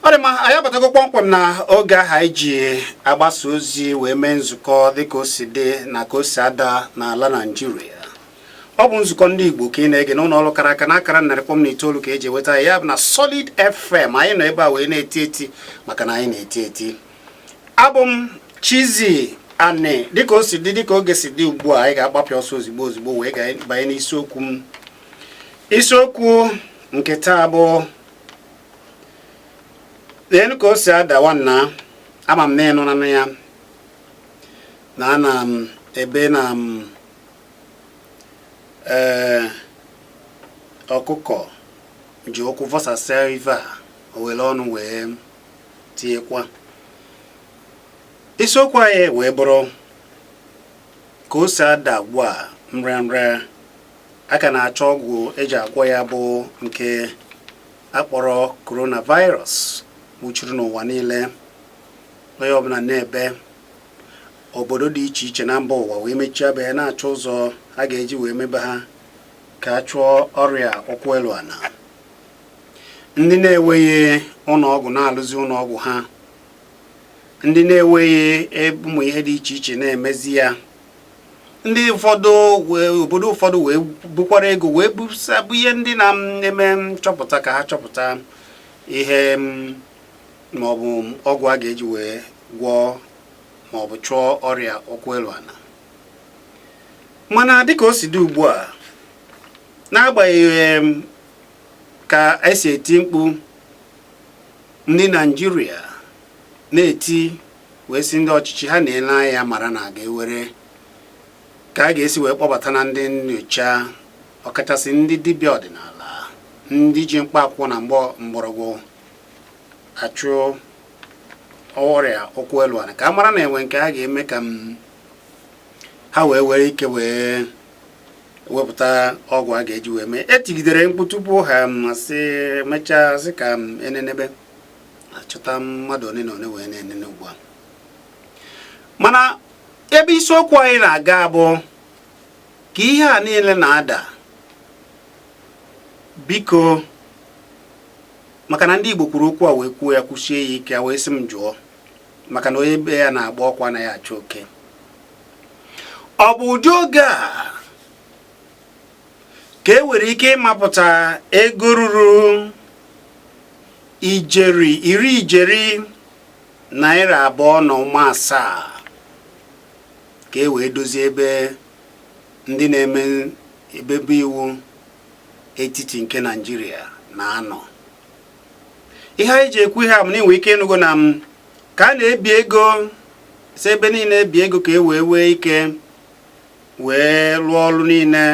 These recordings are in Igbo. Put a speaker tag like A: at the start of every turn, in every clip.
A: Ọdịma anyị abatago kpọmkwem na oge ahụ anyị ji agbasa ozi wee mee nzukọ dịka o si dị na ka o si ada n'ala Nigeria. Ọ bụ nzukọ ndị Igbo ka ị na-ege n'ụlọ ọrụ kara aka n'akara 100.9 ka eji eweta ya bụ na Solid FM. Anyị nọ ebe a wee na-eti eti maka na anyị na-eti eti. Abụ m Chizzy Ani dịka o si dị dịka oge si dị ugbu a anyị ga-agbapịa ọsọ ozigbo wee banye n'isiokwu m. Isiokwu nke taa bụ len ko si ada nwanna ama m n'enu na ya na ana m ebe na m ọkụkọ ji okwu vọsasịa river owere ọnụ wee tinyekwa. Isiokwu anyị wee bụrụ ka o si ada ugbu a nrịanrịa aka na-achọ ọgwụ eji agwọ ya bụ nke akpọrọ coronavirus uchuru n'ụwa niile. Onye ọbụla na-ebe obodo dị iche iche na mba ụwa wee mechie be na-achọ ụzọ ha ga-eji wee mebe ha ka a chụọ ọrịa ụkwụ elu ana. Ndị na-enweghị ụlọọgwụ na-alụzi ụlọọgwụ ha, ndị na-enweghị ụmụ ihe dị iche iche na-emezi ya, ndị ụfọdụ obodo ụfọdụ wee bukwara ego wee bụ ihe ndị na-eme nchọpụta ka ha chọpụta ihe maọbụ ọgwụ a ga-eji wee gwọọ maọbụ chụọ ọrịa ụkwụ elu ana. Mana dịka o si dị ugbu a, n'agbanyeghị ka esi eti mkpu ndị Nigeria na-eti wee si ndị ọchịchị ha na-ele anya mara na ga-ewere ka a ga-esi wee kpọbata na ndị nnyocha ọkachasị ndị dibịa ọdịnala, ndị ji mkpaakwụkwọ na mgbọrọgwụ achụ ọrịa ụkwụ elu ana ka a mara na enwe nke ha ga-eme ka ha wee were ike wee wepụta ọgwụ a ga-eji wee mee. Etigidere mkpu tupu ha masị mechaa sị ka enenebe achọta mmadụ one na one wee na-enene ugbu a. Mana ebe isiokwu anyị na-aga bụ ka ihe a niile na-ada, biko maka na ndị Igbo kwuru okwu a wee kwuo ya kwuchie ya ike wee sị m jụọ maka na onye be ya na-agba ọkwa na ya achọ oke. Ọ bụ ụdị oge a ka e nwere ike ịmapụta ego ruru ijeri naira 2.7 ka e wee dozie ebe ndị na-eme ebebe iwu etiti nke Nigeria na-anọ. Ihe anyị ji ekwu ihe a bụ na inwe ike ịnụgo na ka a na-ebi ego si ebe niile ebi ego ka e wee ike wee lụọ ọrụ niile,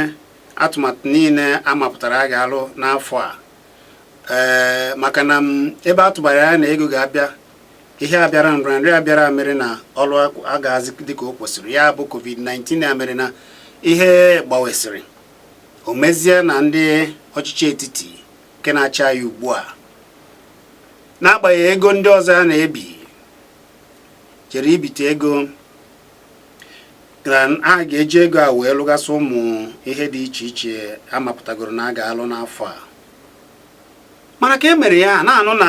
A: atụmatụ niile amapụtara a ga-alụ n'afọ a. Maka na ebe atụbara ya na ego ga-abịa, ihe abịara nrịanrịa abịara mere na ọrụ agaghịzi dịka o kwesịrị. Ya bụ COVID-19 ya mere na ihe gbawesịrị. O mezie na ndị ọchịchị etiti nke na-achị anyị ugbu a, n'agbanyeghị ego ndị ọzọ a na-ebi, jere ibite ego a ga-eji ego a wee lụgasị ụmụ ihe dị iche iche amapụtagoro na a ga-alụ n'afọ a. Mana ka e mere ya na-anụ na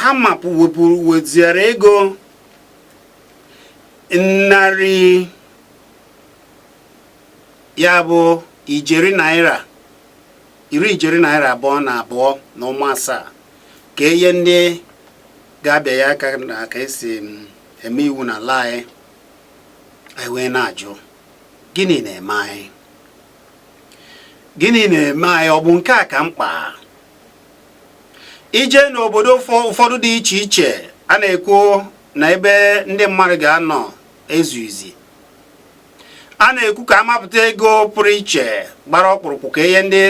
A: ha weziere ego narị ya bụ ijeri naira 2.7 ka ihe ndị ga-abịa ya aka na ka esi eme iwu na ala anyị wee na-ajụ gịnị na-eme anyị? Gịnị na-eme anyị? Ọ bụ nke a ka mkpa ije n'obodo ụfọdụ dị iche iche a na-ekwu na ebe ndị mmadụ ga-anọ ezu izi, a na-ekwu ka amapụta ego pụrụ iche gbara ọkpụrụkpụ ka ihe ndị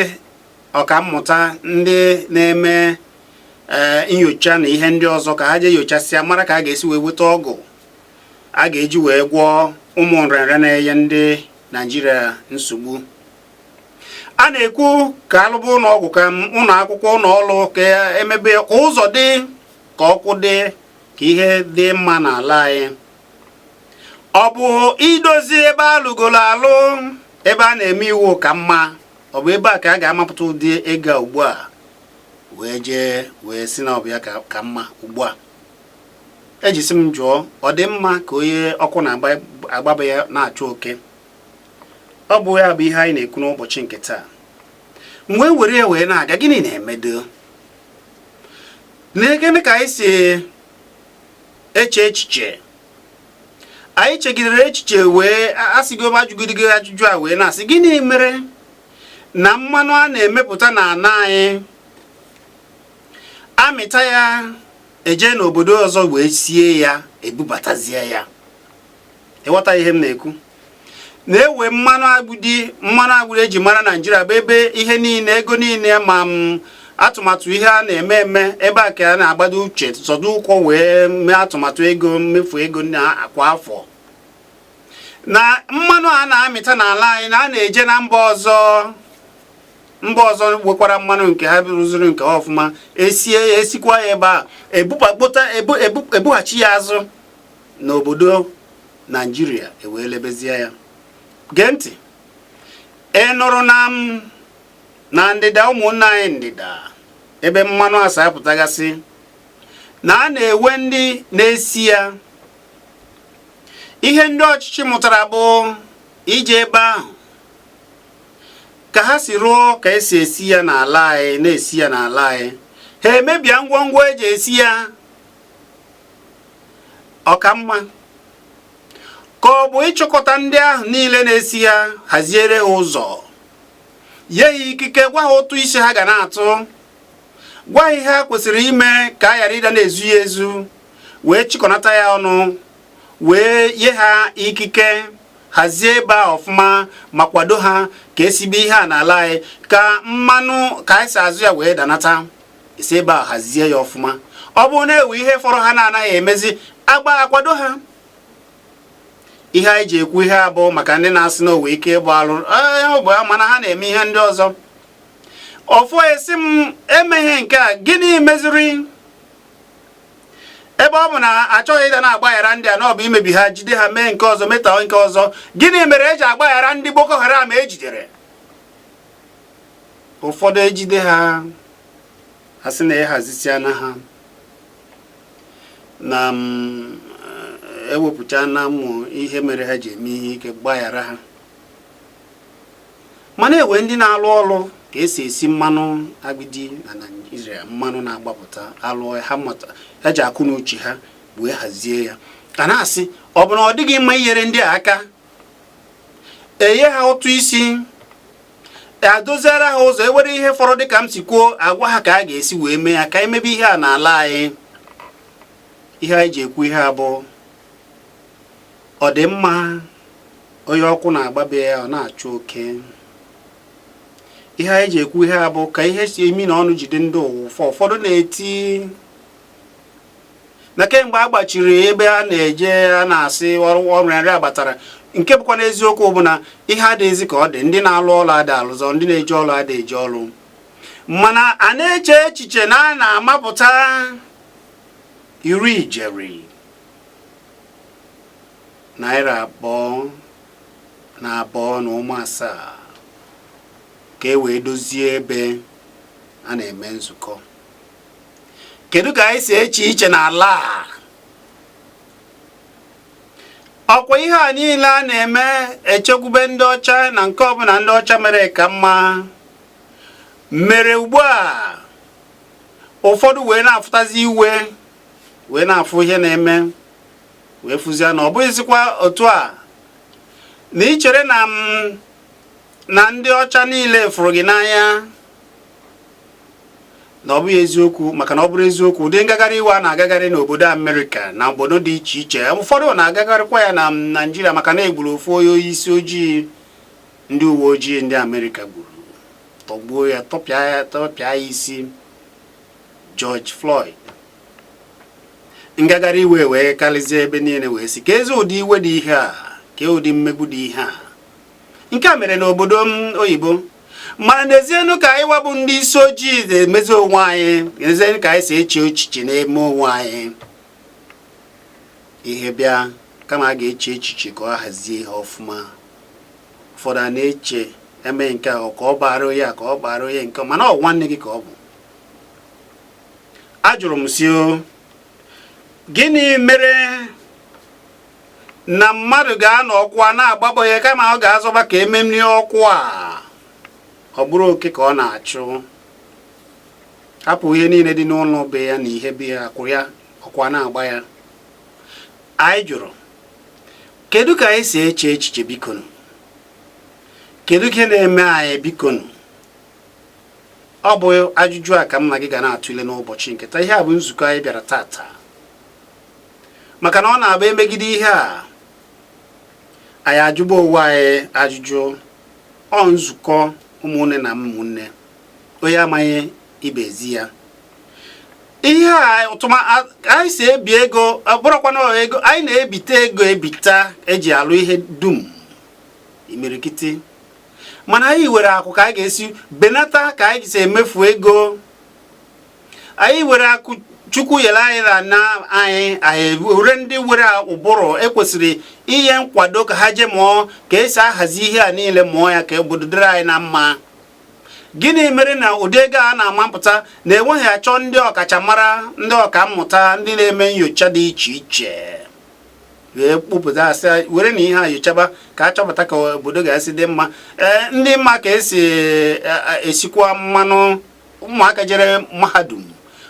A: ọkammụta ndị na-eme nyocha na ihe ndị ọzọ ka ha jee nyochasịa mara ka a ga-esi wee weta ọgwụ a ga-eji wee gwọọ ụmụ nrịanrịa na-enye ndị Nigeria nsogbu. A na-ekwu ka alụba ụlọọgwụ, ka ụlọ akwụkwọ, ụlọ ọrụ ka emebe ka ụzọ dị, ka ọkụ dị, ka ihe dị mma n'ala anyị. Ọ bụ idozi ebe alụgolo alụ, ebe a na-eme iwu ka mma, ọ bụ ebe a ka a ga-amapụta ụdị ego ugbu a wee jee wee si na ọ bụ ya ka mma ugbu a ejisi m jụọ ọ dị mma ka onye ọkụ na-agbaba ya na-achụ oke. Ọ bụ ya bụ ihe anyị na-ekwu n'ụbọchị nke taa. Mgbe were ya wee na-aga gịnị na-emedo? N'egene ka anyị si eche echiche. Anyị chegidere echiche wee asịgo majụgidige ajụjụ a wee na-asị gịnị mere na mmanụ a na-emepụta na ana anyị amịta ya eje n'obodo ọzọ wee sie ya ebubatazie ya. Ịghọta ihe m na-ekwu? Na-ewe mmanụ agbụrụ eji mara Naịjirịa bụ ebe ihe niile ego niile ma atụmatụ ihe a na-eme ebe a ka a na-agbado uche sọdụ ụkwụ wee mee atụmatụ ego mmefu ego kwa afọ. Na mmanụ a na-amịta n'ala anyị na a na-eje na mba ọzọ nwekwara mmanụ nke ha rụzuru nke ọfụma esie ya esikwa ya ebe a ebughachi ya azụ n'obodo Naịjirịa ewee lebezie ya. Gee ntị, ị nụrụ na ndịda ụmụnna anyị ndịda ebe mmanụ asa apụtagasị na a na-ewe ndị na-esi ya. Ihe ndị ọchịchị mụtara bụ ije ebe ahụ ka ha si rụọ ka esi esi ya n'ala anyị na-esi ya n'ala anyị. Ha emebia ngwongwo eji esi ya ọkamma ka ọ bụ ịchọkọta ndị ahụ niile na-esi ya haziere ha ụzọ, nye ha ikike, gwa ha otu isi ha ga na-atụ, gwa ha ihe ha kwesịrị ime ka a ghara ịda na-ezu ya ezu, wee chịkọnata ya ọnụ, wee nye ha ikike, hazie ebe a ọfụma ma kwado ha ka esibe ihe a n'ala anyị ka mmanụ ka anyị si azụ ya wee danata, esi ebe a hazie ya ọfụma. Ọ bụrụ na ewe ihe fọrọ ha na-anaghị emezi akwado ha. Ihe anyị ji ekwu ihe abụ maka ndị na-asị na owe ike ịgba alụ mana ha na-eme ihe ndị ọzọ. Ọfọ esi m emeghe nke a gịnị meziri? Ebe ọ bụ na achọghị ịda na-agbaghara ndị a na ọ bụ imebi ha, jide ha mee nke ọzọ, meta nke ọzọ. Gịnị mere eji agbaghara ndị Boko Haram ejidere? Ụfọdụ ejide ha asị na ehazisia na ha na ewepụcha na mmụ ihe mere ha ji eme ihe ike gbaghara ha. Mana ewe ndị na-alụ ọrụ ka esi esi mmanụ agbidi na Naịjirịa, mmanụ na-agbapụta alụ ha ji akụ n'uche ha wee hazie ya. A na-asị ọ bụ na ọ dịghị mma inyere ndị a aka, enye ha ụtụ isi, adoziere ha ụzọ, ewere ihe fọrọ dịka m si kwuo, agwa ha ka a ga-esi wee mee ya ka emebe ihe a n'ala anyị. Ihe anyị ji ekwu ihe abụọ ọ dị mma onye ọkụ na-agbabe ya ọ na-achụ oke. Ihe anyị ji ekwu ihe abụ ka ihe si emi na ọnụ jide ndị ụwa. Ụfọdụ na-eti na kemgbe a gbachiri ebe a na-eje a na-asị ọrụ nrị agbatara, nke bụkwa n'eziokwu bụ na ihe adịghịzi ka ọ dị. Ndị na-alụ ọrụ adị alụzọ, ndị na-eje ọrụ adị eje ọrụ. Mana a na-eche echiche na a na-amapụta ijeri Naira 2.7 ka e wee dozie ebe a na-eme nzukọ. Kedu ka anyị si eche iche n'ala a? Ọkwa ihe a niile a na-eme echekwube ndị ọcha na nke ọbụla ndị ọcha mere ka mma mere ugbu a ụfọdụ wee na-afụtazi iwe, wee na-afụ ihe na-eme, wee fụzie na ọ bụghịzikwa otu a. Na ichere na ndị ọcha niile fụrụ gị n'anya, na ọ bụghị eziokwu. Maka na ọ bụrụ eziokwu, ụdị ngagharị iwe a na-agagharị n'obodo Amerịka na obodo dị iche iche, ụfọdụ na-agagharịkwa ya na Naịjirịa maka na egburu ofu onye isi ojii ndị uwe ojii ndị Amerịka gburu, tọgbuo ya, tọpịa ya isi, George Floyd. Ngagharị iwe wee karịzie ebe niile wee si ka ezi ụdị iwe dị ihe a, ka ụdị mmegbu dị ihe a. Nke a mere n'obodo oyibo. Mana n'ezienụ ka anyị wabụ ndị isi ojii na-emezi onwe anyị, n'ezienụ ka anyị si eche echiche na-eme onwe anyị ihe bịa, kama a ga-eche echiche ka ọ hazie ihe ọfụma. Ụfọdụ a na-eche eme nke a ka ọ bara onye a ka ọ bara onye nke, mana ọ nwanne gị ka ọ bụ. ajụrụ m si o gịnị mere na mmadụ ga-anọ ọkwa na-agbabọ ya kama ọ ga-azọba ka ememlie ọkwa ọ bụrụ oke ka ọ na-achụ hapụ ihe niile dị n'ụlọ be ya na ihe be ya akwụrụ ya ọkwa na-agba ya. Anyị jụrụ kedu ka anyị si eche echiche bikonu, kedu ihe na-eme anyị bikonu? Ọ bụ ajụjụ a ka m na gị ga na-atụle n'ụbọchị nke taa. Ihe a bụ nzukọ anyị bịara tata maka na ọ na-abụ emegide ihe a anyị ajụba onwe anyị ajụjụ. Ọ nzukọ ụmụnne na ụmụnne, onye amaghị ibezi ya. Ihe a anyị si ebi ego bụrụkwana ego anyị na-ebite ego ebita eji alụ ihe dum imirikiti, mana anyị were akụ ka anyị ga-esi benata ka anyị si emefu ego. Anyị were akụ Chukwu yere anyị na anyị were ndị were ụbụrụ ekwesịrị ihe nkwado ka ha je mụọ ka esi ahazi ihe a niile mụọ ya ka obodo dịrị anyị na mma. Gịnị mere na ụdị ego a na-amapụta na-enweghị achọ ndị ọkachamara, ndị ọkammụta, ndị na-eme nyocha dị iche iche wee kpụpụta asị were na ihe a nyochaba ka a chọpụta ka obodo ga-esi dị mma. Ndị mma ka esi esikwa mmanụ. Ụmụaka jere mahadum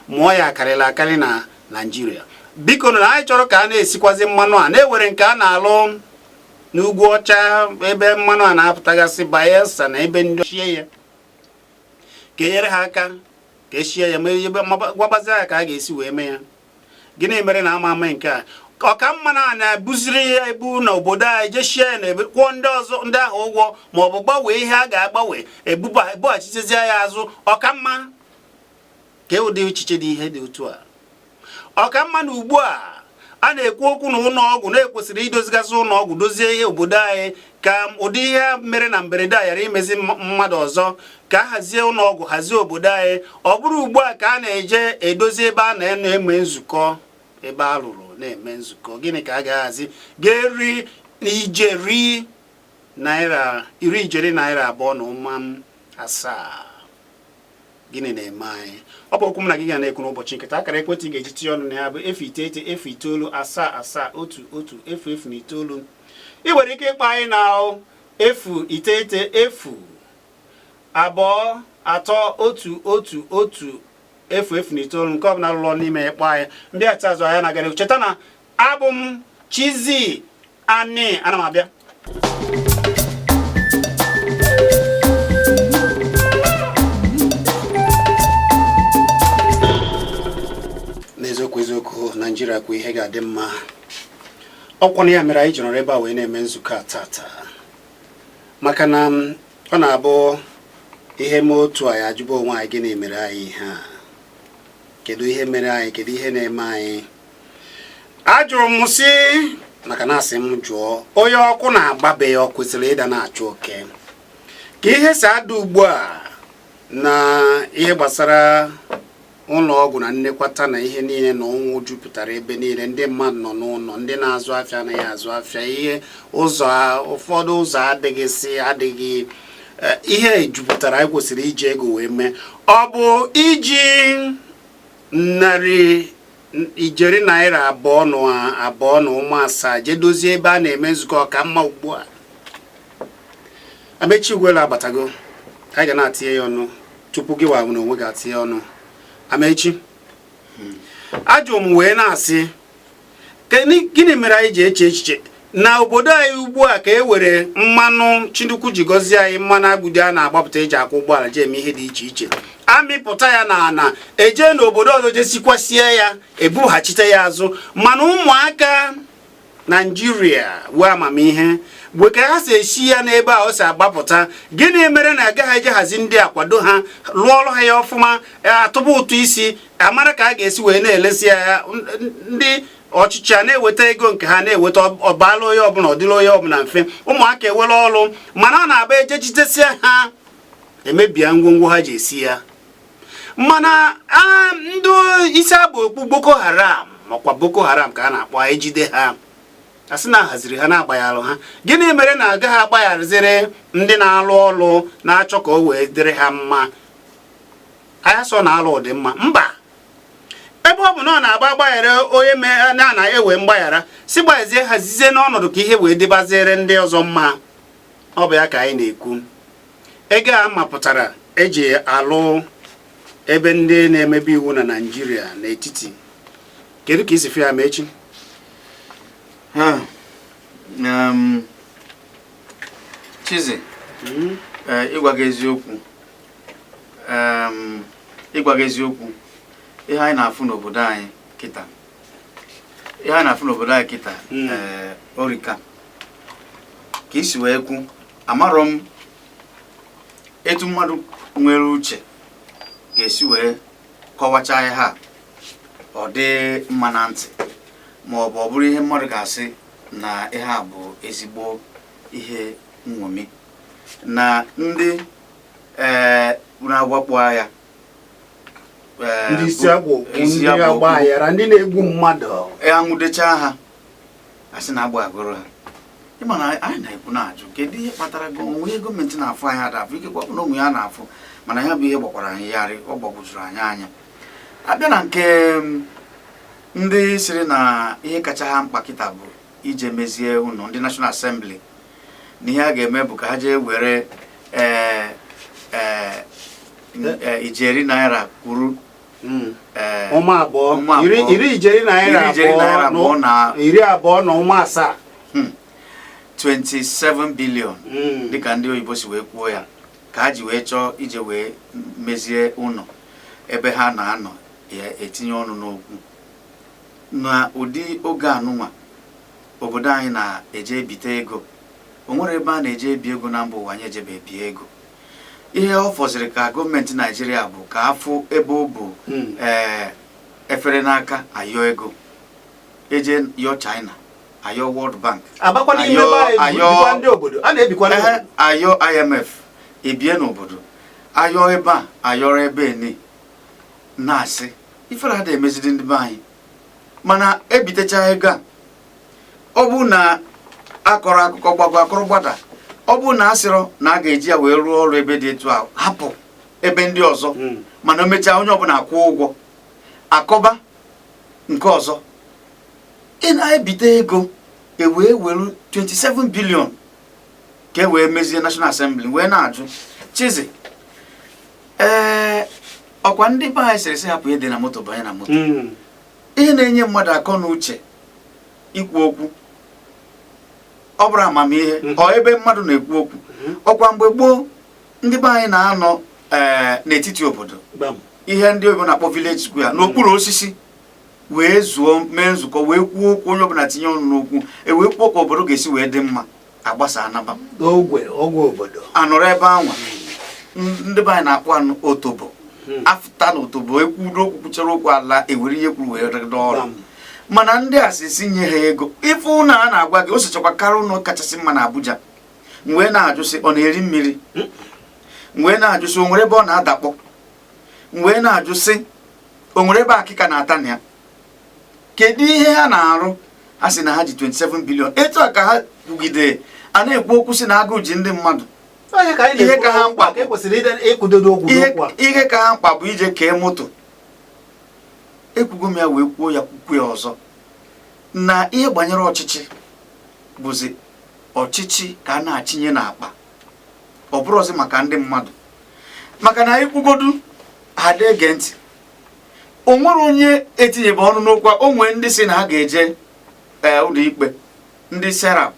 A: mụọ ya akarịrị akarị na Naịjirịa. Biko na anyị chọrọ ka a na-esikwazi mmanụ a na-ewere nke a na-alụ n'ugwu ọcha ebe mmanụ a na-apụtagasị Bayelsa na ebe ndị ochie ya ka enyere ha aka ka eshie ya gwabazi ya ka a ga-esi wee mee ya. Gịnị mere na ama nke a? Ọka mma na-ebuziri ya ebu na obodo anyị jeshie ya na kwụọ ndị ọzọ ndị ahụ ụgwọ ma ọ bụ gbanwee ihe a ga-agbanwe ebughachitezie ya azụ. Ọka mma ka ụdị echiche dị ihe dị otu a. Ọka mma na ugbu a na-ekwu okwu na ụlọ ọgwụ na-ekwesịrị idozigasị ụlọ ọgwụ dozie ihe obodo anyị ka ụdị ihe mere na mberede a ghara imezi mmadụ ọzọ, ka a hazie ụlọ ọgwụ hazie obodo anyị. Ọ bụrụ ugbu a ka a na-eje edozi ebe a na-eme nzukọ, ebe a lụrụ na-eme nzukọ. Gịnị ka a ga-ahazi ga-eri ijeri naira $2.7? Gịnị na-eme anyị? Ọ bụ okwu m na gị ga na-ekwu n'ụbọchị nketa. Akara ekwentị ga-eji tinye ọnụ na ya bụ 09977700009. ị nwere ike ịkpọ anyị na 099efụ3111009 nke ọbụla lụlọ n'ime ya. Kpọ anyị ndị ata azụ anya na-agara. Cheta na abụ m Chizzy ana m abịa. Eziokwu Naịjirịa kwa ihe ga-adị mma. Ọkwa ya mere anyị jụrụ ebe a wee na-eme nzukọ a tata maka na ọ na-abụ ihe mee otu anyị ajụba onwe anyị gịnị mere anyị ihe a, kedu ihe mere anyị, kedu ihe na-eme anyị. Ajụrụ m sị maka na asị m jụọ onye ọkụ na-agbabe ya ọ kwesịrị ịda na-achụ oke ka ihe si ada ugbu a na ihe gbasara ụlọ ọgwụ na nnekwata na ihe niile na ọnwụ jupụtara ebe niile. Ndị mmadụ nọ n'ụlọ, ndị na-azụ afịa anaghị azụ afịa, ihe ụfọdụ ụzọ adịghị ihe jupụtara. Anyị kwesịrị iji ego wee mee. Ọ bụ iji ijeri naira $2.7 je dozie ebe a na-eme nzukọ ọka mma ugbu a. Amechi Ugwuelu abatago, anyị ga na-atinye ya ọnụ tupu gị wa na onwe ga-atinye ọnụ. Amechi, ajụ m wee na-asị gịnị mere anyị ji eche echiche na obodo anyị ugbu a ka e were mmanụ Chinukwu ji gọzie anyị, mmanụ agbụdị a na-agbapụta eji akwụ ụgbọala je eme ihe dị iche iche, amịpụta ya na eje n'obodo ọzọ je sikwasie ya ebughachite ya azụ. Mana ụmụaka Naịjirịa wee amamihe bụ ka ha si esi ya n'ebe a o si agbapụta. Gịnị mere na agaghị eje hazi ndị akwado ha lụọ ọrụ ha ya ọfụma, atụba ụtụ isi, amara ka a ga-esi wee na-elesi ya. Ndị ọchịchị a na-eweta ego nke ha na-eweta ọbala onye ọbụla, ọdịla onye ọbụla mfe. Ụmụaka ewere ọrụ mana ọ na-agba eje jidesia ha emebia ngwongwo ha ji esi ya. Mana ndị isi abụ okpu Boko Haram, makwa Boko Haram ka a na-akpọ, ejide ha asị na haziri ha na-agbaghara ha. Gịnị mere na agaghị agbaghaziri ndị na-alụ ọrụ na-achọ ka o wee dịrị ha mma? Anya sọ na alụ dị mma mba. bụ na ọ na-agba agbaghara onye na-ewe mgbaghara si gbazie hazizie n'ọnọdụ ka ihe wee dịbaziere ndị ọzọ mma. Ọ bụ ya ka anyị na-ekwu. Ego a mapụtara eji alụ ebe ndị na-emebe iwu na Naịjirịa n'etiti, kedu ka isi fịa mechi?
B: Chizzy, ịgwa gị eziokwu, ihe anyị na-afụ n'obodo anyị kịta, orika ka isi wee kwu, amarọ m etu mmadụ nwere uche ga-esi wee kọwacha ihe a ọ dị mma na ntị, ma ọ bụ ọ bụrụ ihe mmadụ ga-asị na ihe a bụ ezigbo ihe nṅomi, na ndị na-awakpo agha,
A: ndị isi agwụ, ndị agbaghara, ndị na-egbu mmadụ,
B: anwụdecha ha asị na agba agụrụ ha. Ịma na anyị na-ekwu na-ajụ kedu ihe kpatara onwe gọọmenti na-afụ anyị adafụ, ike kwapụ na onwe ya na-afụ, mana ya bụ ihe gbakwara anyị yarị, ọ gbagbujuru anyị anya. Abịa na nke ndị sịrị na ihe kacha ha mkpa kịta bụ ije mezie ụlọ ndị National Assembly, na ihe a ga-eme bụ ka ha jee were ijeri naira kwuru
A: iri ijeri naira abụọ na iri abụọ na ụma asaa,
B: 27 billion dịka ndị oyibo si wee kwuo ya, ka ha ji wee chọọ ije wee mezie ụlọ ebe ha na-anọ etinye ọnụ n'okwu. Na ụdị oge anụnwa obodo anyị na-eje ebite ego, o nwere ebe a na-eje ebi ego na mba ụwa anyị ejebe ebi ego. Ihe ọ fọziri ka gọọmenti Naịjirịa bụ ka afụ ebe ọ bụ efere n'aka ayọ ego, eje yọ China, ayọ World Bank, ayọ IMF, ebie n'obodo, ayọ ebe a, ayọrọ ebe ni, na-asị ifere ha da-emezidi ndị be anyị. Mana ebitecha ego a, ọ bụ na akọrọ akụkọ gbagwa akọrọ gbada, ọ bụ na asịrọ na a ga-eji ya wee rụọ ọrụ ebe dị etu ahụ, hapụ ebe ndị ọzọ, mana o mechaa onye ọbụla akwụ ụgwọ akọba nke ọzọ. Ị na-ebite ego ewee were 27 billion ka e wee mezie National Assembly, wee na-ajụ Chizzy, ọkwa ndị be anyị sịrị sị hapụ ihe dị na moto banye na moto. Ihe na-enye mmadụ akọ na uche ikwu okwu, ọ bụrụ amamihe, ọ ebe mmadụ na-ekwu okwu. Ọkwa mgbe gboo ndị be anyị na-anọ n'etiti obodo, ihe ndị oyibo na-akpọ village square, n'okpuru osisi, wee zuo mee nzukọ, wee kwuo okwu, onye ọbụla tinye ọnụ n'okwu, wee kwuo ka obodo ga-esi wee dị mma, agbasa anaba
A: ogwe obodo
B: anọrọ ebe anwa. Ndị be anyị na-akpọ otobo, afụta na otobo, ekwudo okwu, kwuchara okwu, ala ewere ihe kwuru wee rede ọrụ. Mana ndị a si nye ha ego, ife ụlọ a na-agwa gị o sochakwa karịa ụlọ kachasị mma na Abuja. Mgbe na-ajụ sị ọ na-eri mmiri, mgbe na-ajụ sị o nwere ebe ọ na-adakpọ, mgbe na-ajụ sị o nwere ebe akịka na-ata na ya. Kedu ihe ha na-arụ? A sị na ha ji 27 billion. Etu a ka ha kwugide a na-ekwu okwu sị na agụụ ji ndị mmadụ. Ihe ka ha mkpa bụ ije kee moto. Ekwugo m ya wee kwuo ya kwukwu ya ọzọ, na ihe gbanyere ọchịchị bụzi ọchịchị ka a na-achịnye n'akpa, ọ bụrụzi maka ndị mmadụ. Maka na ikwugodu ha na-ege ntị, o nwere onye etinyebe ọnụ n'okwu. O nwere ndị si na ha ga-eje ụlọ ikpe, ndị serap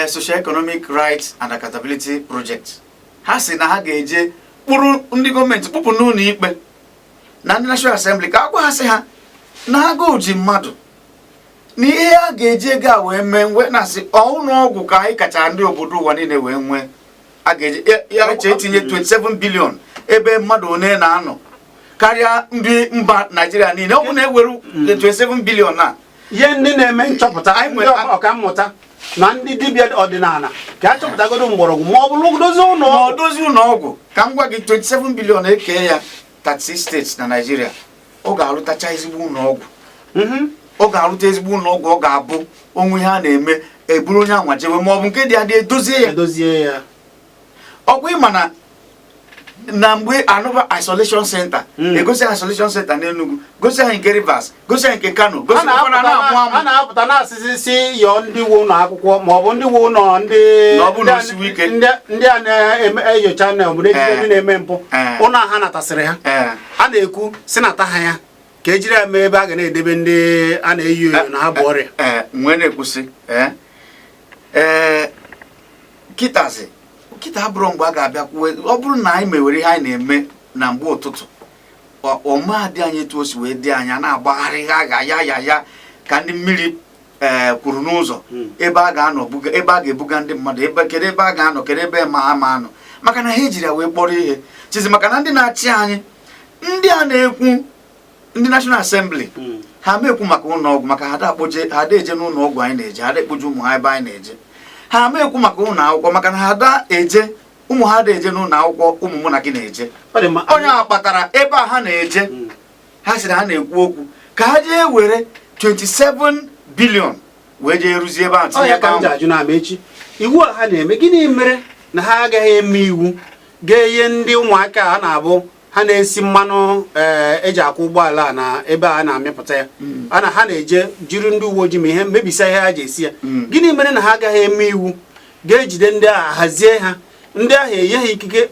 B: Socio-Economic Rights and Accountability Project, ha si na ha ga-eje kpụrụ ndị gọọmenti kpụpụ n'ụlọ ikpe na ndị National Assembly, ka agwa ha sị ha na agụụ ji mmadụ, na ihe a ga-eji ego a wee mee wee na-asị ụlọ ọgwụ ka anyị kacha ndị obodo ụwa niile wee nwee, a ga-eji ya eche etinye 27 billion ebe mmadụ one na-anọ karịa ndị mba Naịjirịa niile. Ọ bụ na ewere 27 billion na
A: ihe ndị na-eme nchọpụta, anyị nwere ọkammụta na ndị dibịa ọdịnala ka a chọpụtagodo mgbọrọgwụ ma ọ bụrụ dozie ụlọ ọgwụ.
B: Ka m gwa gị 27 billion ekee ya 36 states na Naịjirịa, ọ ga-alụtacha ezigbo ụlọ ọgwụ. Ọ ga-alụta ezigbo ụlọ ọgwụ, ọ ga-abụ onwe ha na-eme eburu onye anwa jewe, ma ọ bụ nke dị adị edozie ya.
A: Ọkwa ịma na
B: na mgbe another isolation center egosi isolation center n'Enugu gosi anyị nke Rivers gosi anyị nke Kano gosi
A: a na-apụta na asịsị si yọọ ndị wu ụlọ akwụkwọ ma ọ bụ ndị wu ụlọ ndị a na-enyocha na obodo ejide ndị na-eme mpụ ụlọ ha natasịrị ha a na-ekwu si nata ha ya ka ejiri ya mee ebe a ga na-edebe ndị a na-eyi oyo na ha bụ ọrịa
B: nwee na-ekwusi kịta abụrụ mgbe a ga-abịa kwuwe ọ bụrụ na anyị mewere ihe anyị na-eme na mgbe ụtụtụ ọma dị anyị etu o si wee dị anya na-agbagharị ha ya ka ndị mmiri kwuru n'ụzọ ebe a ga-anọ ebe a ga-ebuga ndị mmadụ kedu ebe a ga-anọ kedu ebe ma anọ maka na ha ejiri ya wee kpọrọ ihe chizi maka na ndị na-achị anyị ndị a na-ekwu ndị National Assembly ha ma ekwu maka ụlọọgwụ maka ha ada eje n'ụlọ ọgwụ anyị na-eje ha ekpoju ụmụ ha ebe anyị na-eje ha ma ekwu maka ụlọ akwụkwọ maka na ha ada eje ụmụ ha ada eje n'ụlọ akwụkwọ ụmụ mụ na gị na-eje onye a kpatara ebe a ha na-eje ha sịrị ha na-ekwu okwu ka ha jee were 27 billion wee jee rụzie ebe ahụ tinye ebe
A: ahụ iwu a ha na-eme gịnị mere na ha agaghị eme iwu ga-enye ndị ụmụaka a na-abụ ha na-esi mmanụ eji akwụ ụgbọala na ebe a na-amịpụta ya ha na-eje jiri ndị uwe ojii ma ihe mebisa ihe ha ji esi ya gịnị mere na ha agaghị eme iwu ga-ejide ndị agha hazie ha ndị ahụ enyeghị ikike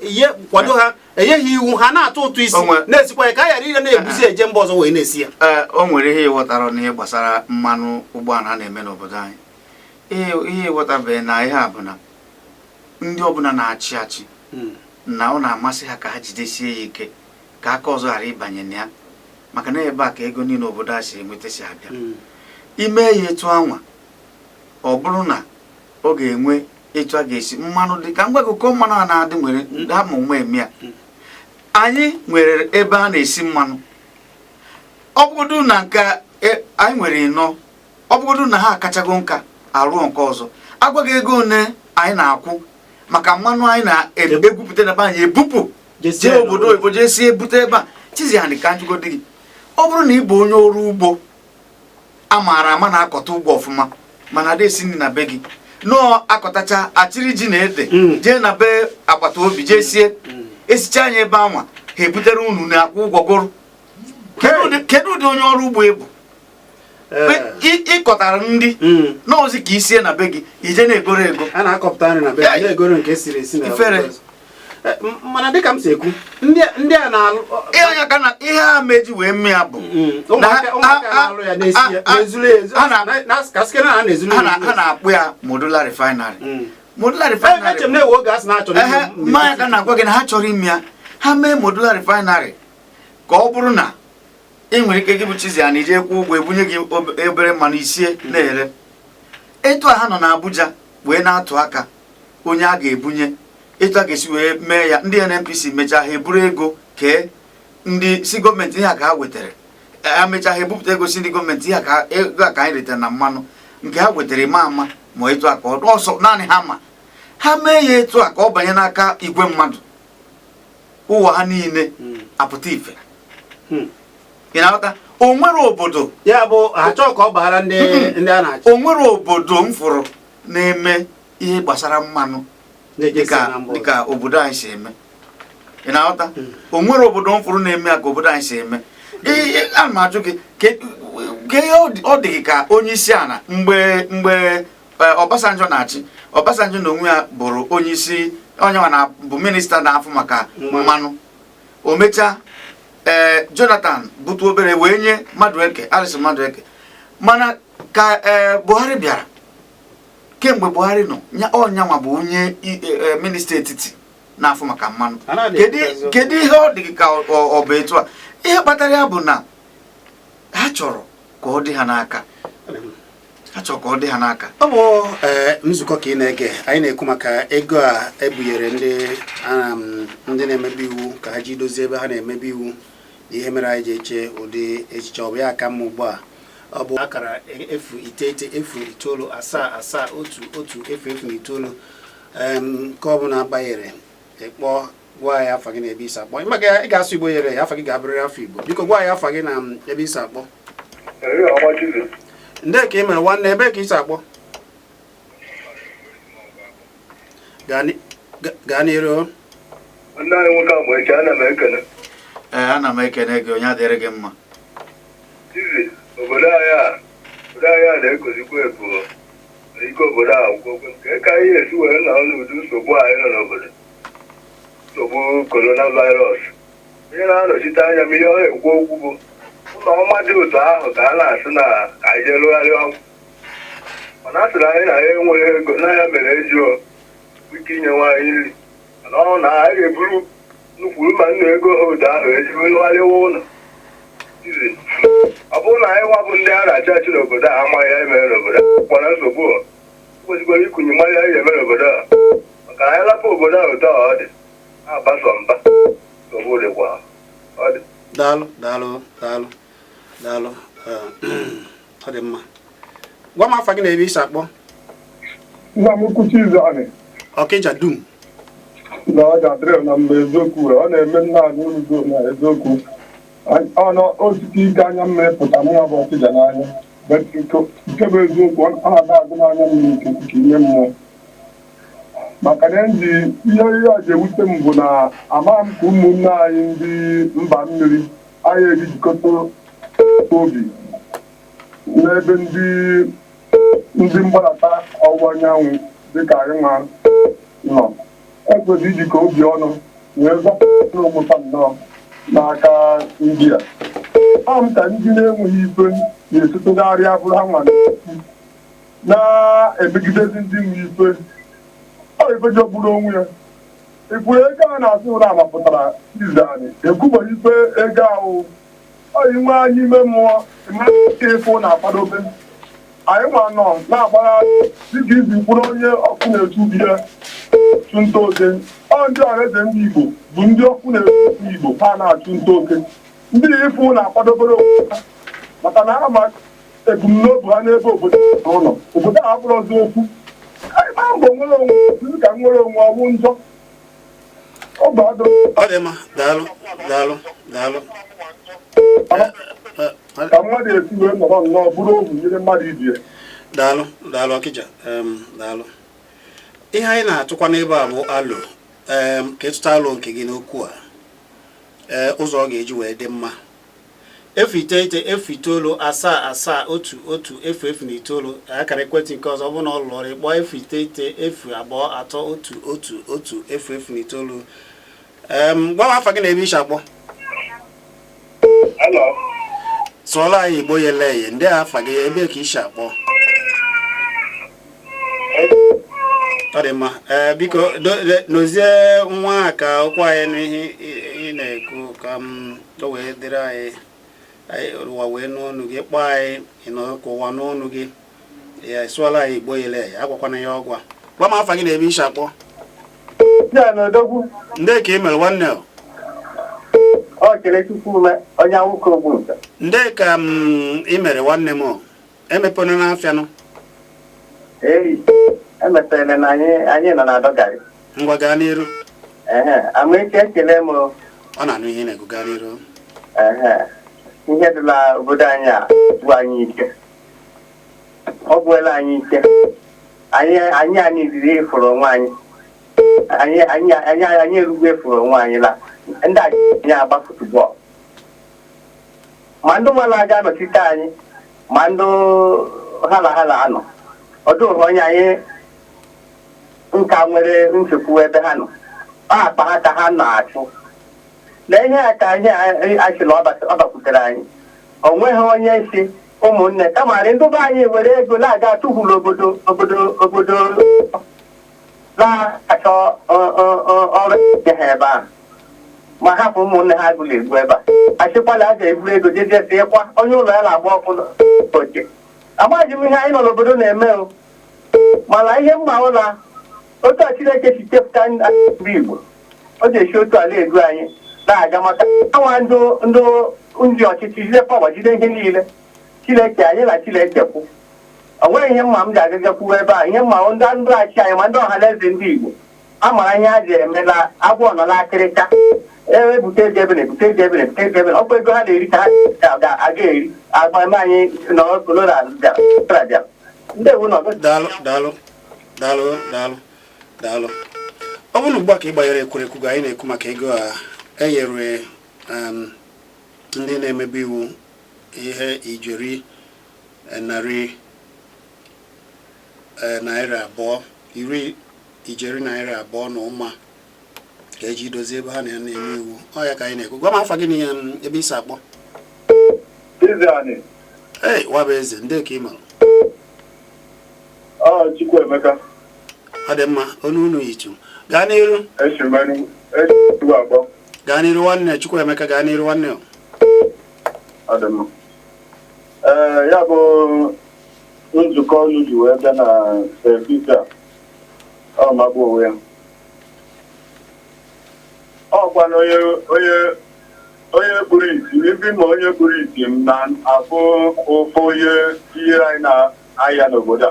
A: kwado ha enyeghị iwu ha na-atụ ụtụ isi na-esikwa ya ka a ghara ile na-ebuzi eje mba ọzọ wee na-esi ya
B: o nwere ihe ịghọtara n'ihe gbasara mmanụ ụgbọala a na-eme n'obodo anyị ihe ịghọtabeghị na ihe a bụ na ndị ọbụla na-achị achị na ọ na-amasị ha ka ha jidesie ya ike ka aka ọzọ ghara ịbanye na ya maka na ebe a ka ego niile obodo a si enweta si abịa ime ya etu anwa ọ bụrụ na ọ ga-enwe etu a ga-esi mmanụ dị ka ngwakọkọ mmanụ a na-adị nwere ha ma ụma eme ya anyị nwere ebe a na-esi mmanụ ọ bụgodu na nke anyị nwere ịnọ ọ bụgodu na ha akachago nka arụọ nke ọzọ agwaghị ego one anyị na-akwụ maka mmanụ anyị na-egwupụta na be anyị ebupụ jee obodo oyibo jee si ebute ebe a Chizzy ha dị ka njụgo dị gị ọ bụrụ na ị bụ onye ọrụ ugbo a maara ama na-akọta ugbo ọfụma mana ada esi nri na be gị nọọ akọtacha achịrị ji na ede jee na be agbata obi jee sie esicha anyị ebe anwa ha ebutere unu na akwụ ụgwọ gụrụ kedu ụdị onye ọrụ ugbo ebu ịkọtara ndị n'ozi ka isie na be gị ije na-egoro ego
A: a na-akọpụta nri na be gị na-egoro nke siri esi na
B: ifere
A: mana dịka m si ekwu ndị a na-alụ
B: ihe ka na ihe a meji wee mee ya bụ
A: ụmụaka na-alụ ya na-esi ya na-ezulu ezu
B: ha na-akpụ ya modular refinery
A: eche m na-ewe oge a sị na-achọrọ
B: mmanya ka na-agwa gị na ha chọrọ ime ya ha mee modular refinery ka ọ bụrụ na ị nwere ike gị bụ Chizzy a na-eje kwụ ụgwọ ebunye gị obere mmanụ isie na-ere etu a ha nọ n'Abuja wee na-atụ aka onye a ga-ebunye etu a ga-esi wee mee ya ndị NNPC mechaa ha eburu ego kee ndị si gọọmenti ihe a ka ha wetara ha mechaa ha ebupụta ego si ndị gọọmenti ihe ego a ka anyị retara na mmanụ nke ha wetara ịma ama ma etu a ka ọsọ naanị ha ma ha mee ya etu a ka ọ banye n'aka igwe mmadụ ụwa ha niile apụta ife ị na-aghọta o nwere obodo
A: ya bụ achọ ka ọ baara ndị a na-achị
B: o nwere obodo m fụrụ na-eme ihe gbasara mmanụ dịka obodo anyị si eme ị na-aghọta o nwere obodo m fụrụ na-eme ya ka obodo anyị si eme ana m ajụ gị ka ihe ọ dị gị ka onye isi ala mgbe Obasanjo na-achị Obasanjo na onwe ya bụrụ onye isi onye nwa bụ minista na-afụ maka mmanụ o mechaa Jonathan butu obere wee nye Madueke Alice Madueke mana ka Buhari bịara kemgbe Buhari nọ ọnyanwa bụ onye minista etiti na-afụ maka mmanụ kedu ihe ọ dị ka ọ bụ etu a ihe kpatara ya bụ na ha chọrọ ka ọ dị ha n'aka
A: ọ bụ nzukọ ka ị na-ege anyị na-ekwu maka ego a ebunyere ndị na-emebi iwu ka ha ji dozie ebe ha na-emebi iwu ihe mere anyị ji eche ụdị echiche ọ bụ ya aka mma ugbu a ọ bụ akara 09901 nke ọ bụla banyere ịkpọ gwa ya afa gị na ebe isi akpọ maka ị ga-asụ Igbo yere ya afa gị ga-abụrịrị afọ Igbo biko gwa ya afa gị na ebe isi akpọ ndị ka ị mere nwanne ebe ka isi akpọ gaa n'iru
C: nna anyị nwoke agba echi ana m ekene.
B: Ana m ekene gị onye adịrị gị mma.
C: Chizzy, obodo anyị a na-ekozikwa ebu ike obodo a gwụgwọ nke ka ihe esi were na n'ụdị nsogbu anyị nọ n'obodo. Nsogbu coronavirus. Ihe na-anọchite anya m ihe ọ na-ekwu okwu bụ ụlọ ọma dị otu ahụ ka a na-asị na ka anyị jee lụgharịa ọgwụ. Mana a sịrị anyị na ya enweghị ego na ya mere ejiọ ike inye nwaanyị nri. Mana ọ na anyị ga-eburu nnukwu ma nna ego otu ahụ ejiwe lụgharịwa ụlọ. Ọ bụrụ na anyị nwabụ ndị a na-achị achị n'obodo a amaghị ya emere n'obodo a kwara nsogbu a kwesịkwara ikunye mmadụ anyị eme n'obodo a maka anyị lapụ obodo a otu a ọ dị na-agbaso mba nsogbu dịkwa ọ dị.
A: Daalụ ọ dị mma. Gwa m afa gị na ebe isi akpọ.
D: Nna m Chizzy anyị.
A: Ọkịja dum.
D: Na ọ ga-adịrị na mgbe eziokwu ọ na-eme nna anyị urugo na eziokwu. Ọnụ osisi ike anya mmepụta mụnwa bụ Ọkịja n'anya. Nke bụ eziokwu ọ na-agụ n'anya mmiri nke ime mmụọ. Maka na ihe a ji ewute m bụ na amaghị m ka ụmụnne anyị ndị mba mmiri anyị ejikọta obi n'ebe ndị mgbadata ọwụwa anyanwụ dịka anyị nwa nọ. Ekwesịrị ijikọ obi ọnụ wee zọpụta ụmụta nnọọ n'aka ndị a. Ọ m ka ndị na-enweghị ife na-esotogharị abụrụ ha nwa na-emegidezi ndị nwe ife. Ọ ife jọgburu onwe ya. Ikwuru ego a na-asị ụra mapụtara Chizzy anyị ekwubeghị ife ego ahụ. Ọ inwe anyị ime mmụọ ike ịfụ na-akwadobe. Anyị nwa nọ na-agbagharị dịka izi mkpụrụ onye ọkụ na-etu bi ya chụ nta oke. Ọ ndị ọhaeze ndị Igbo bụ ndị ọkụ na-etu Igbo ha na-achụ nta oke. Ndị ịfụ na-akwadobere ha maka na ha ma ebumnobi ha n'ebe obodo ụlọ. Obodo a bụrụ ọzọ okwu. Anyị ma mbọ nwere onwe ka nwere onwe ọwụ njọ. Ọ
A: dị mma. Daalụ.
D: Ka mmadụ esi wee nọrọ nnọọ bụrụ ohu nyere mmadụ ibi ya.
A: Daalụ Ọkịja. Daalụ. Ihe anyị na-atụkwa n'ebe a bụ alụ ka ịtụta alụ nke gị n'okwu a ụzọ ọ ga-eji wee dị mma. Efu 9 7 1 1 0 akara ekwentị nke ọzọ bụ na ọ lụrụ ọrụ ịkpọ efu 9 2 3 1 1 0 gwa m afa gị na ebe isi akpọ. Sụọla anyị Igbo yele ndị afa gị ebe ka isi akpọ. Ọ dị mma. Biko nozie nwa ka okwu anyị n'ihe ị na-ekwu ka o wee dịrị anyị ụwa wee n'ọnụ gị kpọọ anyị ịnọ ka ụwa n'ọnụ gị ya sụọla anyị Igbo yele ya agwakwana ya ọgwa. Gwa m afa gị na ebe isi akpọ. Ndị ka ị mere nwanne
E: ọ kere Chukwu onye nwoke ogbu nta.
A: Ndị ka ị mere nwanne m emepena n'afịa nọ.
E: Emepere na anyị nọ na dọgarị.
A: Ngwa gaa n'iru.
E: Amaechi ekele m.
A: Ọ na-anụ ihe na-ego gaa n'iru.
E: Ihe dịla obodo anyị a bụ anyị ike. Ọ bụela anyị ike. Anyị iziri ịfụrụ onwe anyị. Anyị erugbu efuru onwe anyị la. Ndị anyị agba futubọọlụ. Ma ndị nwere aja anọchite anyị ma ndị hala anọ. Ọ dụghị onye anyị nka nwere nchekwu ebe ha nọ. Ọ akpa ha ka ha na-achụ. Na ihe a ka anyị achịla ọ bakwutere anyị. O nweghị onye isi ụmụnne kamarị ndị be anyị were ego na-aga atụhụrụ obodo na-achọ ọrụ ha ebe ahụ. Ma hapụ ụmụnne ha gụrụ egbu ebe a. Achịkwala a ga-eburu ego jejesie kwa onye ụlọ ya na-agba ọkụ oche. Amaghị m ihe anyị nọ n'obodo na-eme o. Mana ihe mma ụlọ otu a Chineke si chepụta ndị Igbo ọ ga-esi otu ala ego anyị na-aga maka anwa ndị ọchịchị jide pawa jide ihe niile. Chineke anyị na Chineke kwụ. O nweghị ihe mma m ga-agagakwu ebe a. Ihe mma ndị achị anyị ma ndị ọha na eze ndị Igbo a mara ihe a ji eme na agwọ nọ n'akịrịka. Ebute ego ebe ọkwa ego ha na-eri ka ha ga-aga eri agba eme anyị n'okolola bịa. Ndị ewu nọ.
A: Daalụ. ọ bụrụ ugbu a ka ị gbanyere ekwerekwu ga anyị na-ekwu maka ego a enyere ndị na-emebe iwu ihe ijeri narị naira abụọ ijeri naira abụọ na ụma ka eji dozie ebe ha na-eme iwu. Ọ ya ka anyị na-ekwu. Gwa m afa gị n'ihe ebe isi akpọ. Ee, wabụ eze ndị ka ị mara.
D: Chukwuemeka.
A: Ọ dị mma, onu unu yitu. Gaa n'iru. Gaa n'iru nwanne Chukwuemeka, gaa n'iru nwanne.
D: Ọ dị mma. Ya bụ nzukọ unu ji wee bịa na servisi a. Ọ magbu onwe ya. Ọkwa na onye kpuru isi, ibi ma onye kpuru isi m na-afụ ụfụ ihe anyị na-ahịa n'obodo a.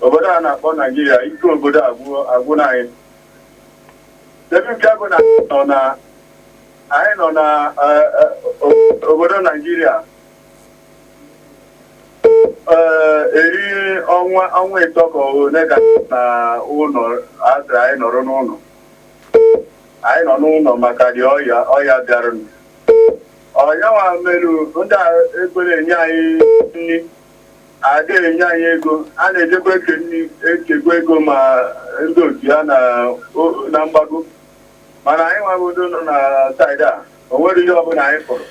D: Obodo a na-akpọ Nigeria, ike obodo agwụ na anyị. Ebe nke bụ na anyị nọ na obodo Nigeria eri ọnwa ịtọ ka ole ka na ụlọ asịrị anyị nọrọ n'ụlọ. Anyị nọ n'ụlọ maka dị ọya bịara. Ọnyanwa merụ ndị ekwere enye anyị nri, adịghị enye anyị ego. A na-ejekwa echekwa ego ma ndị otu ya na mgbago. Mana anyị nwagodo nọ na saịdị a, o nwere ihe ọbụla anyị fụrụ.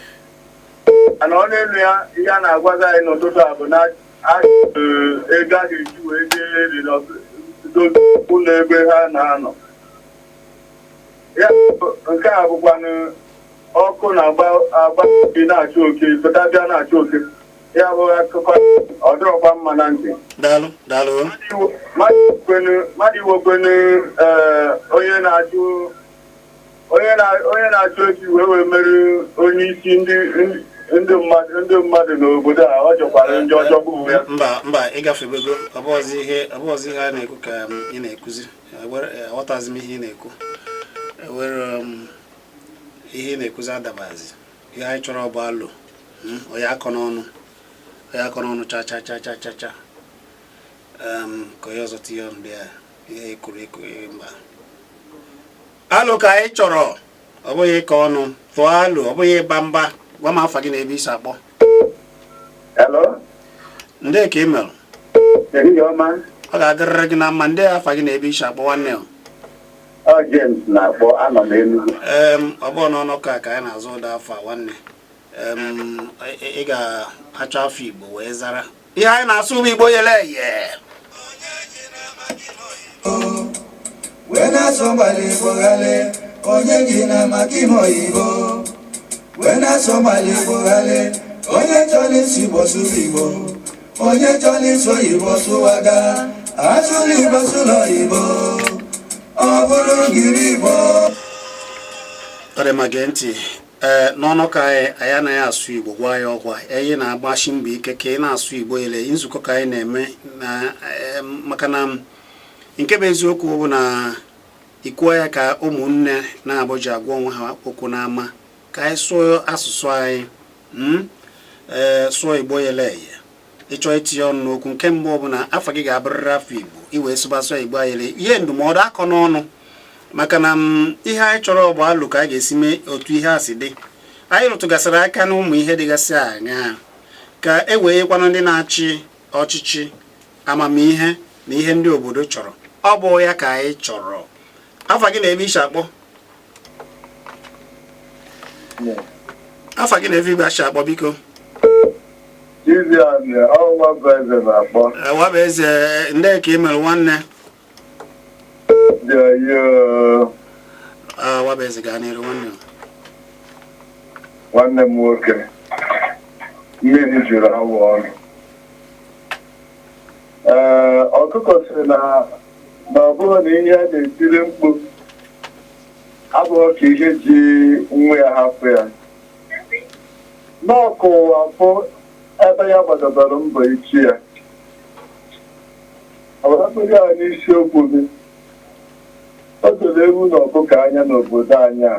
D: Mana ọ n'elu ya, ihe a na-agwazi anyị n'ụtụtụ a bụ na ego a ga-eji wee jee ụlọ ebe ha na-anọ. Ya nke a bụkwanụ ọkụ na-agba na-achụ oke, pụtabịa na-achụ oke. Ya bụ akụkọ ọdụrọkwa mma na ntị.
A: Daalụ.
D: Mmadụ iwekwenu onye na-achụ oke wee mere onye isi ndị mmadụ n'obodo a, ọ jọkwara ndị ọjọọ bụ ya.
A: Mba, ịgafebego ọbụzi ihe a na-ekwu ka ị na-ekuzi. Aghọtazi m ihe ị na-ekwu. Ewere ihe ị na-ekuzi adabazi. Ihe anyị chọrọ bụ alụ. Onye akọ n'ọnụ cha ka onye ọzọ tinye ndị a ihe ekwuru mba. Alụ ka anyị chọrọ, ọ bụghị ịkọ ọnụ. Tụọ alụ, ọ bụghị ịba mba. Gwa m afa gị na ebe isi akpọ.
D: Hello?
A: Ndị ka ị mere. Ọ ga-adịrịrị gị na mma. Ndị afa gị na ebe isi akpọ nwanne.
D: James na-akpọ, anọ n'Enugu.
A: Ọ bụ n'ọnụ ka anyị na-azụ ụda afọ nwanne. Ị ga-achọ afọ Igbo wee zara. Ihe anyị na-asụ bụ Igbo yele eye.
F: Wee na-asọ mgbali Igbo ghale, onye gị na maka ime oyibo. Wee na-asọ mgbali Igbo ghale, onye chọrọ isi Igbo sụrụ Igbo. Onye chọrọ isi oyibo sụwaga, asụrụ Igbo sụrụ oyibo. Ọ bụrụ ngiri Igbo.
A: Ọ dị ma gee ntị. N'ọnụ ka anyị anaghị asụ Igbo gwa ya ọgwa. Anyị na-agbashi mbọ ike ka ị na-asụ Igbo ele. Nzukọ ka anyị na-eme maka na nke bụ eziokwu bụ na ikwuo ya ka ụmụnne na-abụji agwa onwe ha okwu n'ama ka anyị sụọ asụsụ anyị sụọ Igbo yele eye. Ịchọ itinye ọnụ n'okwu nke mbụ bụ na afọ gị ga-abụrịrị afọ Igbo iwee sụbasụ Igbo ayele. Ihe ndụmọdụ akọ n'ọnụ maka na ihe anyị chọrọ bụ alụ ka a ga-esi mee otu ihe a si dị. Anyị rụtụgasịrị aka n'ụmụ ihe dịgasị anya ka e wee kwanụ ndị na-achị ọchịchị amamihe na ihe ndị obodo chọrọ. Ọ bụ ya ka anyị chọrọ. Afa gị na ebe isi akpọ. Afa gị na ebe isi akpọ biko.
D: Chizzy Wabụ na-akpọ.
A: Wabụ eze ndị ka ị mere nwanne. Wabụ eze gaa n'iru nwanne.
D: Nwanne m nwoke, mmiri juru awụ ọnụ. Ọkụkọ sị na ọ bụrụ na ihe a na-etiri mkpu abụghị ka ihe ji nwa ya hapụ ya. N'ọkụ afọ ebe ya gbadabara mbọ ichi ya. Ọbụladị ya n'isiokwu gị. O doro ewu na ọkụkọ anya n'obodo anyị a.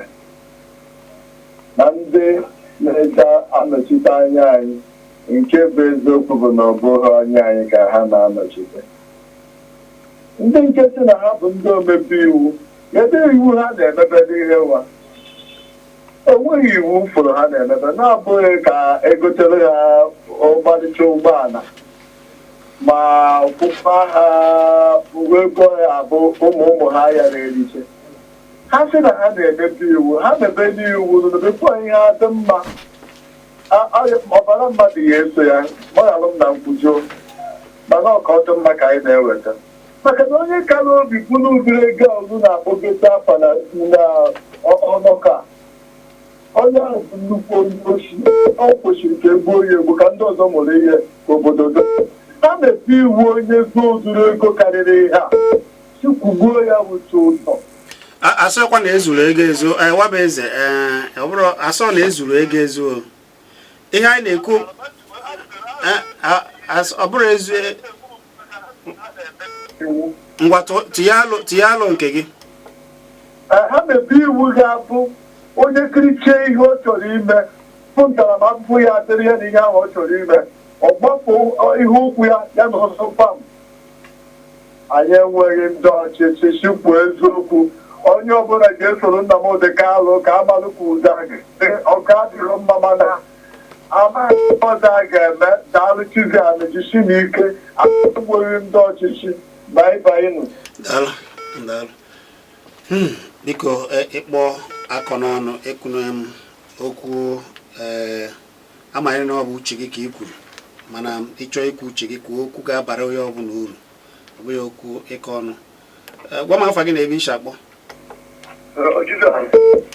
D: Na ndị na-eje anọchite anya anyị nke bụ eziokwu bụ na ọ bụghị anya anyị ka ha na-anọchite. ndị nke si na ha bụ ndị omebe iwu kedu iwu ha na-emebe n'ihe nwa enweghị iwu fụrụ ha na-emebe na-abụghị ka egotere ha ọmarịcha ụgbọala ma kwụkwa ha uwe ego ya abụ ụmụ ha ya na-eriche ha sị na ha na-emepe iwu ha mebe n'iwu mepekwa ihe ha dị mma ọbara mmadụ ya eso ya gbaghara m na nkwujo mana ọka ọ dị mma ka anyị na-eweta maka na onye kara obi bụ n'ụdịrị ego ọzọ na-akpọgota afa na ọnọka onye ahụ bụ nnukwu onye ochi ọ kwesịrị ka egbuo ya egbu ka ndị ọzọ mụrụ ihe ka obodo do ha na-epe iwu onye zuru ego karịrị ha sikwugbuo ya wụcha ụzọ
A: asọkwa na ezuru ego ezo waba eze ọ bụrụ asọ na ezuru ego ezo ihe anyị na-ekwu ọ bụrụ ezu ngwa tinye alụ nke gị
D: ha mebe iwu ga-abụ onye kirichie ihe ọ chọrọ ime bụ ntaramahụhụ ya adịrị ya na ihe ahụ ọ chọrọ ime ọ gbapụ ihe ụkwụ ya ya na ọsọ pam anyị enweghị ndị ọchịchị sikwu eziokwu onye ọbụla ga-esoro Nnamdị Kalụ ka amalụ ka ụda ọka adịrọ mma mana amaghị ọzọ a ga-eme daalụ Chizzy anajisi n'ike enweghị ndị ọchịchị baịbaịnụ
A: daalụ biko ịkpọ akọ n'ọnụ ekwunu m okwu amaghị na ọ bụ uche gị ka i kwuru mana ịchọ ikwu uche gị kwuo okwu ga-abara onye ọbụla uru ọ bụghị okwu ịkọ ọnụ gwa m afa gị na ebe isi akpọ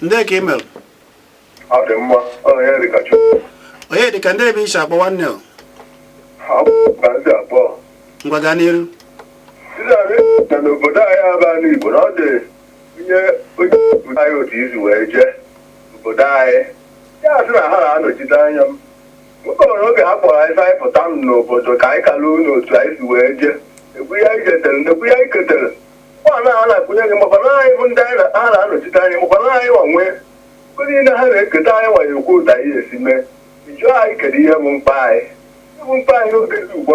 A: ndị ka email onye dịka ndị ebe isi akpọ nwanne ngwa gaa n'iru
C: n'obodo anyị abaa n'Igbo na ọ dị nye onye anyị otu izu wee jee obodo anyị ya sị na ha na-anọchite anya m nwekọrọ oge ha kpọrọ anyị anyị pụta m n'obodo ka anyị kalụ n'otu anyị si wee jee ekwu ya anyị jetere nekwu ya anyị ketere nwaanyị a na-akpụnye gị makwana anyị bụ ndị ha na-anọchite anya makwana anyị nwanwe ego niile ha na-eketa anyị nwanye ekwu ụta anyị esi mee ijụọ anyị kedu ihe bụ mkpa anyị ihe bụ mkpa anyị n'oge dị ugbu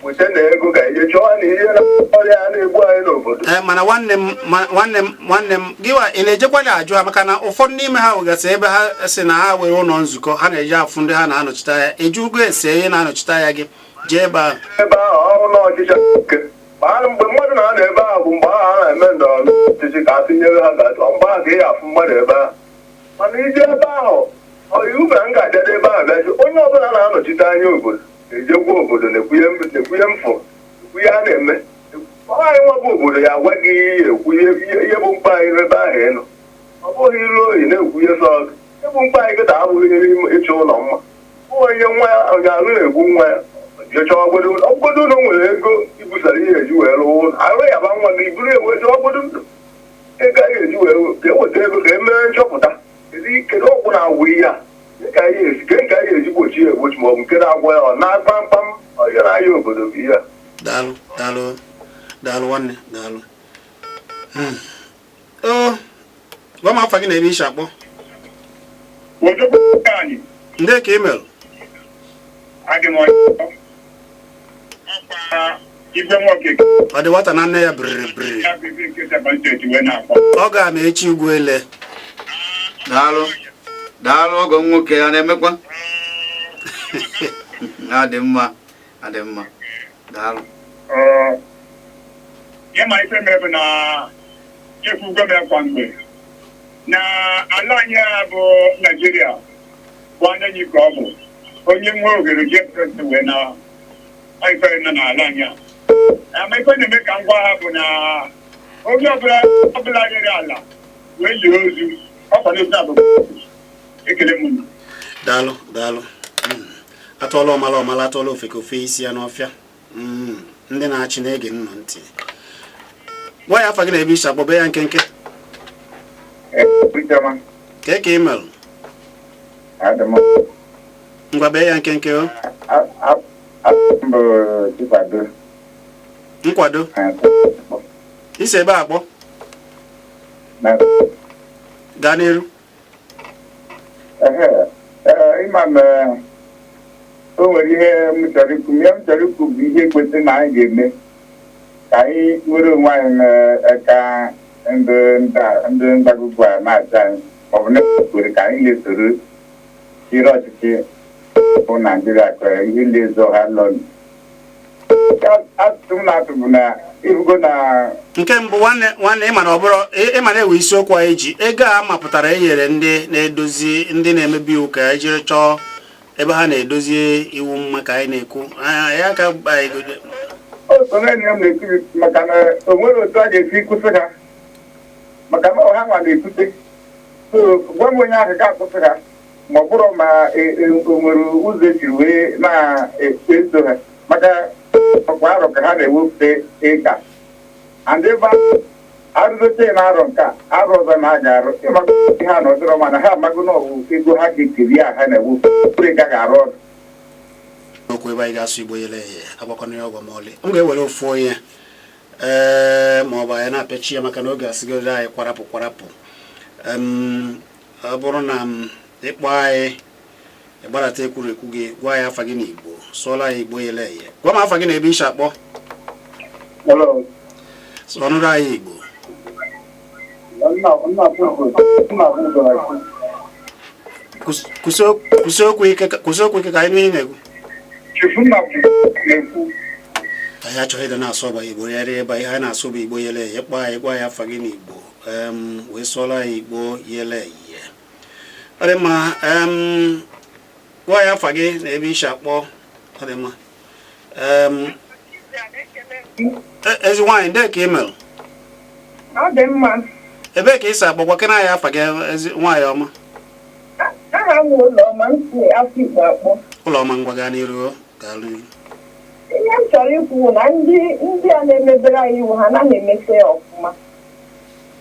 C: weta na ego ka ihe chọọ na ihe na ọrịa a na-egbu anyị n'obodo
A: mana nwanne m gịwa ị na-ejekwala ajụ ha maka na ụfọdụ n'ime ha wegasị ebe ha si na ha were ụlọ nzukọ ha na-eje afụ ndị ha na-anọchite anya eju ụgwọ esi ihe na-anọchite anya gị jee ebe ahụ
C: ọrụ na ọchịchị nke mgbe mmadụ na-anọ ebe ahụ bụ mgbe ahụ a na-eme ndọrọ ọchịchị ka a tinyere ha ga-atụ mgbe ahụ ka ị afụ mmadụ ebe ahụ mana ije ebe ahụ iwu mere m ga-abịado ebe ahụ bịaji onye ọbụla na-anọchite anya obodo ejekwa obodo na-ekwuye mfụ ekwuye a na-eme anyị nwa bụ obodo ya agwa gị ihe bụ mkpa anyị n'ebe ahụ ị nọ ọ bụghị iru oyi na-ekwuye sọ gị ihe bụ mkpa anyị kịta abụghị ịchọ ụlọ mma onye nwa ya onye alụ na-egbu nwa ya jechọọ ọgbodo ụlọ nwere ego ibusara ihe eji wee rụọ ụlọ arụ ya ba nwa gị buru ewe chọọ ọgbodo ndụ ego anyị eji wee eweta ego ka e mee nchọpụta kedu ọgwụ na-agwụ ihe a nke anyị eji gbochi ya egbochi maọbụ nke na-agwọ ya ọ na-akpa mkpam ọhịa n'ahịa obodo bụ ihe a
A: daalụ nwanne daalụ gwa m afa gị na ebe isi akpọ ndị ka email ọ dị nwata na nne ya biriri ọ ga-ama echi ugwu ele
B: daalụ ọgọ nwoke ya na-emekwa adị mma daalụ
G: ịma ife mebụ na efu gọọmenti kwa mgbe na ala anyị bụ Naijiria bụ anya nyi ka ọ bụ onye nwe ohere je prezident wee na ife nọ n'ala anyị ama ife na-eme ka ngwa ha bụ na onye ọbụla rere ala wee lie ozu ọkwado ozu abụ ekele m
A: daalụ atụọla ọmala atụọla ofeke ofe isi ya n'ọfịa ndị na-achị na-ege nnọ ntị gwa ya afa gị na ebe isi akpọbe ya nkenke ka email ngwa bee ya nkenke o nkwado isi ebe akpọ gaa n'iru
H: ịma m o nwere ihe m chọrọ ikwu bụ ihe kwesịrị na anyị ga-eme ka anyị nwere onwe anyị n'aka ndị ndagugwu a na-achị anyị ma ọ bụ na-ekwere ka anyị na-esoro chịrị ọchịchị bụ Naijiria ka ihe ndị ezo ha lọ. Atụtụ m na-atụ bụ na ibugo na
A: nke mbụ nwanne ịma na ọ bụrụ ịma na ewe isiokwu anyị ji ego a mapụtara enyere ndị na-edozi ndị na-emebi iwu ka anyị jiri chọọ ebe ha na-edozi iwu mma ka anyị na-ekwu ya ka
H: onye m na-ekiri maka na o nwere otu a ga-esi kwụsị ha maka na ọha nwa na-ekwute gwa m onye ahụ ga-akwụsị ha ma ọ bụrụ ma o nwere ụzọ esi wee na-eso ha maka ọkwa arọ ka ha na-ewepụta ịga ndị ebe arụzoche na arọ nke arọ ọzọ na-aga arụ ịmago ha na ọdịrọ mana ha amago na ọwụ ego ha ga-ekeri a ha na-ewepụ ịga ga-arụ ọrụ
A: okwu ebe anyị ga-asụ Igbo yele ya agbakọna ya ọgọ ma ọlị m ga-ewere ofu onye ma ọ bụ anyị na-apịachi ya maka na oge asịgoro anyị kwarapụ ọ bụrụ na ịkpọ anyị ịgbarata ekwurekwu gị gwa ya afa gị n'Igbo sụọla ya Igbo yele ya gwa m afa gị na ebe ishi akpọ sụọnụrụ anyị Igbo kwụsị okwu ike ka anyị n'ihe na-ekwu anyị achọghị ịda na-asụ ọba Igbo ya ebe ihe anyị na-asụ bụ Igbo yele ya kpọọ anyị gwa ya afa gị n'Igbo wee sụọla ya Igbo yele ya ọ dị mma gwa ya afa gị na ebe ishi akpọ ọ dị mma ezi nwaanyị ndị ka email
I: ọ dị mma
A: ebe ka ị si akpọkwa kena ya afa gị ezi nwaanyị ọma
I: aha m ụlọma m si afọ Igbo akpọ
A: ụlọma ngwa gaa n'iru gaalụ
I: ihe m chọrọ ikwu na ndị a na-emebere anyị iwu ha naghị emete ya ọfụma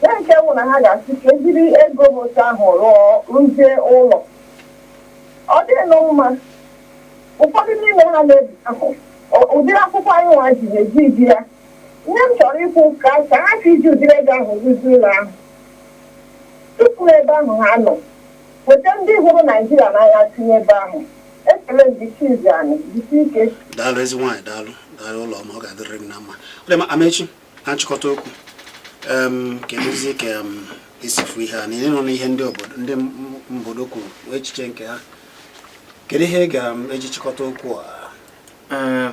I: ya nke wụ na ha ga-asị ka ejiri ego otu ahụ rụzie ụlọ ọ dịnụ mma ụfọdụ n'ime ha na-ebi ahụ ụdịrị akwụkwọ anyị nwa ji eji ibi ya ihe m chọrọ ikwu ka ha ka iji ụdịrị ego ahụ rụzie ụlọ ahụ tupu ebe ahụ ha nọ weta ndị hụrụ Naijiria n'anya tinye ebe ahụ ekele ndị Chizzy anyị jisi ike
A: daalụ ezi nwaanyị daalụ ụlọ ọma ọ ga-adịrị gị na mma ọ dị ma Amechi na nchịkọta okwu kedụzie ka isifu ihe a na ịnụ n'ihe ndị obodo kwuru echiche nke ha kedu ihe ị ga-eji chịkọta okwu a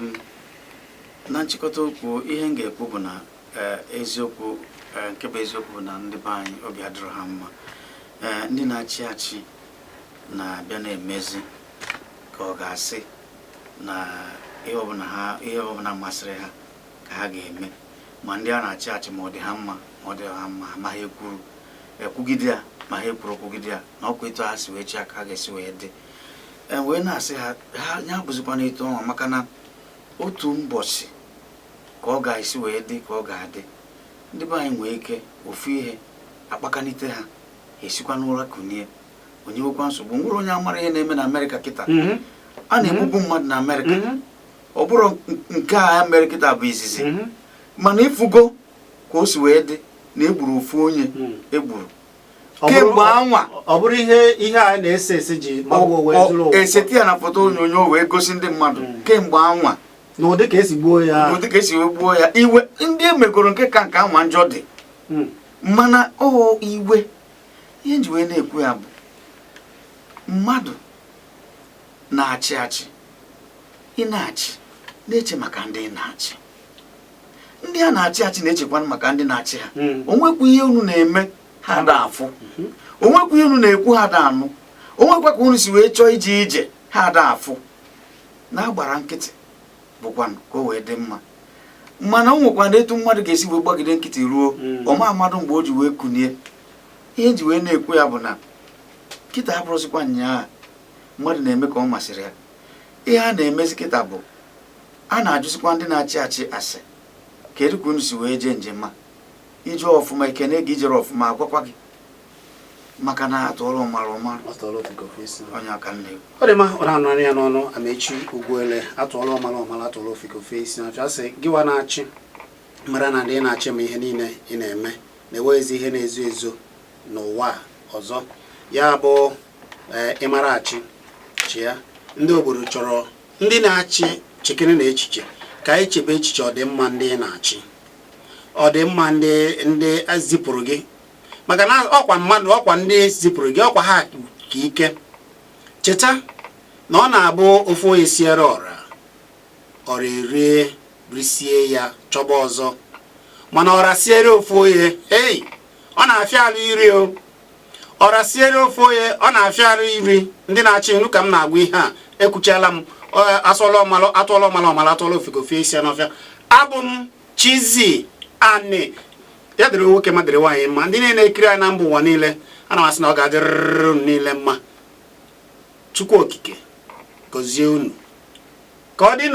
B: na nchịkọta okwu ihe m ga-ekwu bụ na eziokwu nke bụ eziokwu bụ na ndị be anyị obi adịrọ ha mma ndị na-achị achị na-abịa na-emezi ka ọ ga-asị na ihe ọbụla masịrị ha ka ha ga-eme ma ndị a na-achị achị ma ọ dị ha mma ma ọ dị ha mma ma ha ekwugide ya ma ha ekwuru okwugide ya na ọkwa etu ha si wee chi aka ha ga-esi wee dị wee na-asị ha ya bụzikwa na etu ọnwa maka na otu mbọchị ka ọ ga-esi wee dị ka ọ ga-adị ndị be anyị nwee ike ofu ihe akpakanite ha esikwa n'ụra kunie onye nwekwa nsogbu nwere onye amara ihe na-eme na Amerịka kịta a na-egbugbu mmadụ na Amerịka ọ bụrụ nke a mere kịta bụ izizi mana ifugo ka o si wee dị na egburu ofu onye egburu kemgbe anwa
A: ọ bụrụ ihe a na-ese ese ji
B: eseti ya na foto onyonyo wee gosi ndị mmadụ kemgbe anwa
A: n'ụdị ka esi gbuo
B: ya iwe ndị emegoro nke ka nke anwa njọ dị mana iwe ihe nji wee na-ekwu ya bụ mmadụ na-achị achị ị na-achị na-eche maka ndị na-achị ndị a na-achị achị na-echekwa maka ndị na-achị ha onwekwa ihe unu na-eme ha da afụ onwekwa ihe unu na-ekwu ha da anụ onwekwa ka unu si wee chọọ ije ha da afụ na-agbara nkịtị bụkwa ka o wee dị mma mana o nwekwana etu mmadụ ga-esi wee gbagide nkịtị ruo ọma mmadụ mgbe o ji wee kunie ihe ji wee na-ekwu ya bụ na kịta abụrụzikwa nnyaa mmadụ na-eme ka ọ masịrị ya ihe a na-emezi kịta bụ a na-ajụzikwa ndị na-achị achị asị kedu ka unu si wee jee njem a ije ọfụma ikene gị ijere ọfụma agwakwa gị maka na atụọrọ ọmara onye aka nne
A: ọ dị mma ọ na-anụ ya n'ọnụ Amechi Ugwuele atụọrọ ọmara atụọrọ ofike ofe isi na achasị gịwa na-achị mara na ndị na-achị ma ihe niile ị na-eme na-ewezi ihe na-ezo ezo n'ụwa ọzọ ya bụ ịmara achị chịa ndị obodo chọrọ ndị na-achị chekere na echiche ka anyị chebe echiche ọdịmma ndị na-achị ọ dị mma ndị zipụrụ gị maka na ọkwa mmadụ ọkwa ndị zipụrụ gị ọkwa ha ka ike cheta na ọ na-abụ ofu onye siere ọra erie risie ya chọba ọzọ mana ọra siere ofu onye ọ na-afịa alụ iri o ọra siere ofu onye ọ na-afịa alụ iri ndị na-achị ilu ka m na-agwa ihe a ekwuchala m atụọla ọmala atụọla ofekofe isi n'ọfịa abụ m Chizzy Ani ya dịrị nwoke ma dịrị nwaanyị mma ndị niile ekiri anyị na mba ụwa niile ana m asị na ọ ga-adịrịrị niile mma Chukwu okike gọzie unu ka ọ dị